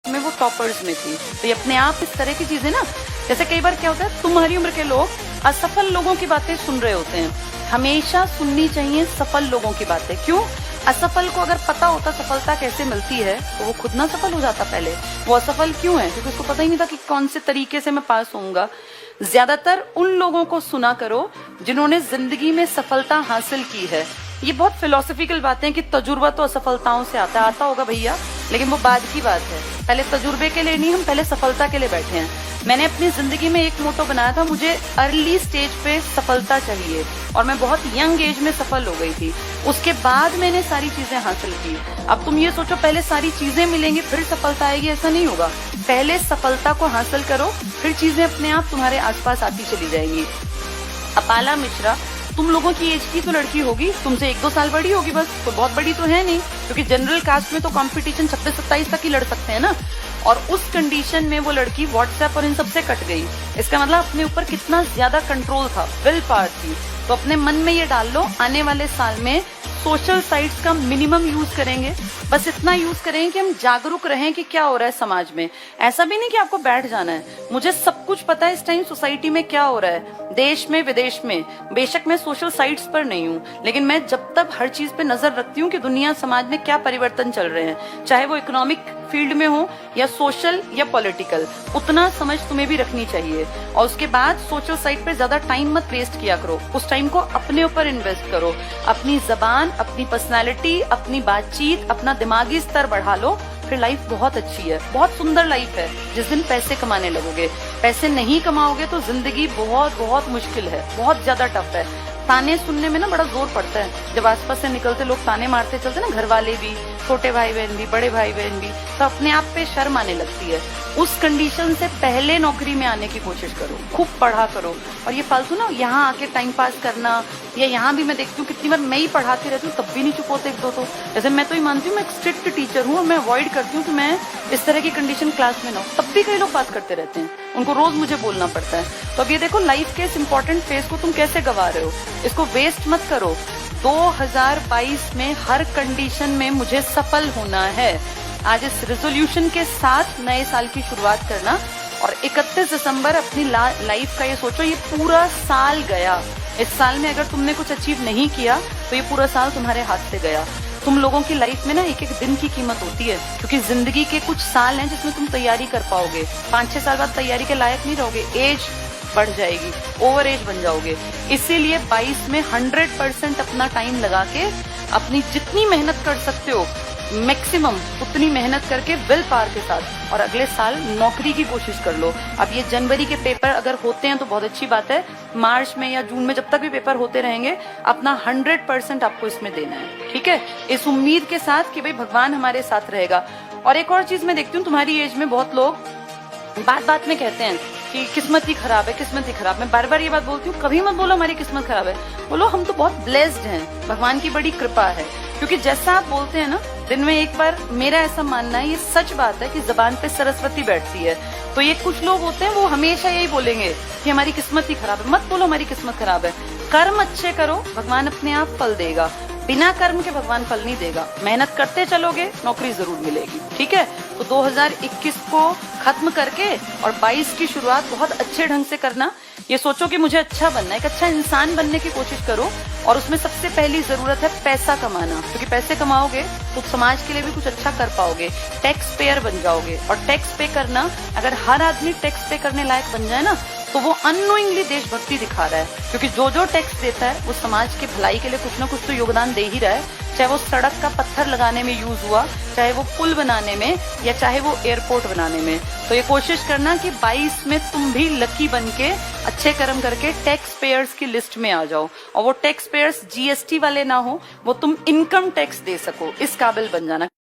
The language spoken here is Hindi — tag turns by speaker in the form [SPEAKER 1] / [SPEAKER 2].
[SPEAKER 1] में वो टॉपर्स में थी। तो ये अपने आप इस तरह की चीजें ना, जैसे कई बार क्या होता है, तुम्हारी उम्र के लोग असफल लोगों की बातें सुन रहे होते हैं। हमेशा सुननी चाहिए सफल लोगों की बातें। क्यों? असफल को अगर पता होता सफलता कैसे मिलती है तो वो खुद ना सफल हो जाता पहले। वो असफल क्यों है? क्योंकि उसको पता ही नहीं था कि कौन से तरीके से मैं पास होऊंगा। ज्यादातर उन लोगों को सुना करो जिन्होंने जिंदगी में सफलता हासिल की है। ये बहुत फिलोसफिकल बातें कि तजुर्बा तो असफलताओं से आता होगा भैया, लेकिन वो बाद की बात है। पहले तजुर्बे के लिए नहीं, हम पहले सफलता के लिए बैठे हैं। मैंने अपनी जिंदगी में एक मोटो बनाया था, मुझे अर्ली स्टेज पे सफलता चाहिए, और मैं बहुत यंग एज में सफल हो गई थी। उसके बाद मैंने सारी चीजें हासिल की। अब तुम ये सोचो पहले सारी चीजें मिलेंगी फिर सफलता आएगी, ऐसा नहीं होगा। पहले सफलता को हासिल करो, फिर चीजें अपने आप तुम्हारे आसपास आती चली जाएंगी। अपाला मिश्रा तुम लोगों की एज की तो लड़की होगी, तुमसे 1-2 साल बड़ी होगी बस, तो बहुत बड़ी तो है नहीं, क्योंकि जनरल कास्ट में तो कंपटीशन 26-27 तक ही लड़ सकते हैं ना। और उस कंडीशन में वो लड़की व्हाट्सएप और इन सबसे कट गई। इसका मतलब अपने ऊपर कितना ज्यादा कंट्रोल था, विल पावर थी। तो अपने मन में ये डाल लो, आने वाले साल में सोशल साइट्स का मिनिमम यूज करेंगे। बस इतना यूज करेंगे कि हम जागरूक रहें कि क्या हो रहा है समाज में। ऐसा भी नहीं कि आपको बैठ जाना है। मुझे सब कुछ पता है इस टाइम सोसाइटी में क्या हो रहा है, देश में विदेश में। बेशक मैं सोशल साइट्स पर नहीं हूँ, लेकिन मैं जब तक हर चीज पे नजर रखती हूँ कि दुनिया समाज में क्या परिवर्तन चल रहे हैं, चाहे वो इकोनॉमिक फील्ड में हो या सोशल या पॉलिटिकल, उतना समझ तुम्हें भी रखनी चाहिए। और उसके बाद सोशल साइट पे ज्यादा टाइम मत वेस्ट किया करो, उस टाइम को अपने ऊपर इन्वेस्ट करो। अपनी जबान, अपनी पर्सनालिटी, अपनी बातचीत, अपना दिमागी स्तर बढ़ा लो, फिर लाइफ बहुत अच्छी है, बहुत सुंदर लाइफ है। जिस दिन पैसे कमाने लगोगे, पैसे नहीं कमाओगे तो जिंदगी बहुत बहुत मुश्किल है, बहुत ज्यादा टफ है। ताने सुनने में ना बड़ा जोर पड़ता है, जब आसपास से निकलते लोग ताने मारते चलते ना, घर वाले भी, छोटे भाई बहन भी, बड़े भाई बहन भी, तो अपने आप पे शर्म आने लगती है। उस कंडीशन से पहले नौकरी में आने की कोशिश करो, खूब पढ़ा करो। और ये फालतू ना यहाँ आके टाइम पास करना, या यहाँ भी मैं देखती हूँ कितनी बार मैं ही पढ़ाती रहती हूँ तब भी नहीं चुप होते एक दो। तो जैसे मैं तो ही मानती हूँ मैं एक स्ट्रिक्ट टीचर हूँ और मैं अवॉइड करती हूँ कि मैं इस तरह की कंडीशन क्लास में ना हो, तब भी कई लोग बात करते रहते हैं, उनको रोज मुझे बोलना पड़ता है। तो अब ये देखो लाइफ के इस इम्पोर्टेंट फेज को तुम कैसे गवा रहे हो, इसको वेस्ट मत करो। 2022 में हर कंडीशन में मुझे सफल होना है। आज इस रेजोल्यूशन के साथ नए साल की शुरुआत करना, और 31 दिसंबर अपनी लाइफ का ये सोचो, ये पूरा साल गया। इस साल में अगर तुमने कुछ अचीव नहीं किया तो ये पूरा साल तुम्हारे हाथ से गया। तुम लोगों की लाइफ में ना एक एक दिन की कीमत होती है, क्योंकि जिंदगी के कुछ साल हैं जिसमें तुम तैयारी कर पाओगे। 5-6 साल बाद तैयारी के लायक नहीं रहोगे, एज बढ़ जाएगी, ओवर एज बन जाओगे। इसीलिए 22 में 100% अपना टाइम लगा के अपनी जितनी मेहनत कर सकते हो मैक्सिमम उतनी मेहनत करके विल पावर के साथ, और अगले साल नौकरी की कोशिश कर लो। अब ये जनवरी के पेपर अगर होते हैं तो बहुत अच्छी बात है, मार्च में या जून में जब तक भी पेपर होते रहेंगे अपना 100% आपको इसमें देना है, ठीक है? इस उम्मीद के साथ कि भाई भगवान हमारे साथ रहेगा। और एक और चीज मैं देखती हूँ, तुम्हारी एज में बहुत लोग बात बात में कहते हैं कि किस्मत ही खराब है, किस्मत ही खराब। मैं बार बार ये बात बोलती हूँ, कभी मत बोलो हमारी किस्मत खराब है, बोलो हम तो बहुत ब्लेस्ड हैं, भगवान की बड़ी कृपा है। क्योंकि जैसा आप बोलते हैं ना, दिन में एक बार, मेरा ऐसा मानना है, ये सच बात है कि जबान पे सरस्वती बैठती है। तो ये कुछ लोग होते हैं वो हमेशा यही बोलेंगे कि हमारी किस्मत ही खराब है। मत बोलो हमारी किस्मत खराब है, कर्म अच्छे करो, भगवान अपने आप फल देगा। बिना कर्म के भगवान फल नहीं देगा। मेहनत करते चलोगे नौकरी जरूर मिलेगी, ठीक है? तो 2021 को खत्म करके और 22 की शुरुआत बहुत अच्छे ढंग से करना। ये सोचो कि मुझे अच्छा बनना है, एक अच्छा इंसान बनने की कोशिश करो, और उसमें सबसे पहली जरूरत है पैसा कमाना, क्योंकि पैसे कमाओगे तो समाज के लिए भी कुछ अच्छा कर पाओगे, टैक्स पेयर बन जाओगे। और टैक्स पे करना, अगर हर आदमी टैक्स पे करने लायक बन जाए ना, तो वो अननोइंगली देशभक्ति दिखा रहा है। क्योंकि जो जो टैक्स देता है वो समाज की भलाई के लिए कुछ ना कुछ तो योगदान दे ही रहा है, चाहे वो सड़क का पत्थर लगाने में यूज हुआ, चाहे वो पुल बनाने में, या चाहे वो एयरपोर्ट बनाने में। तो ये कोशिश करना कि 22 में तुम भी लकी बन के अच्छे कर्म करके टैक्स पेयर्स की लिस्ट में आ जाओ, और वो टैक्स पेयर्स जीएसटी वाले ना हो, वो तुम इनकम टैक्स दे सको, इस काबिल बन जाना।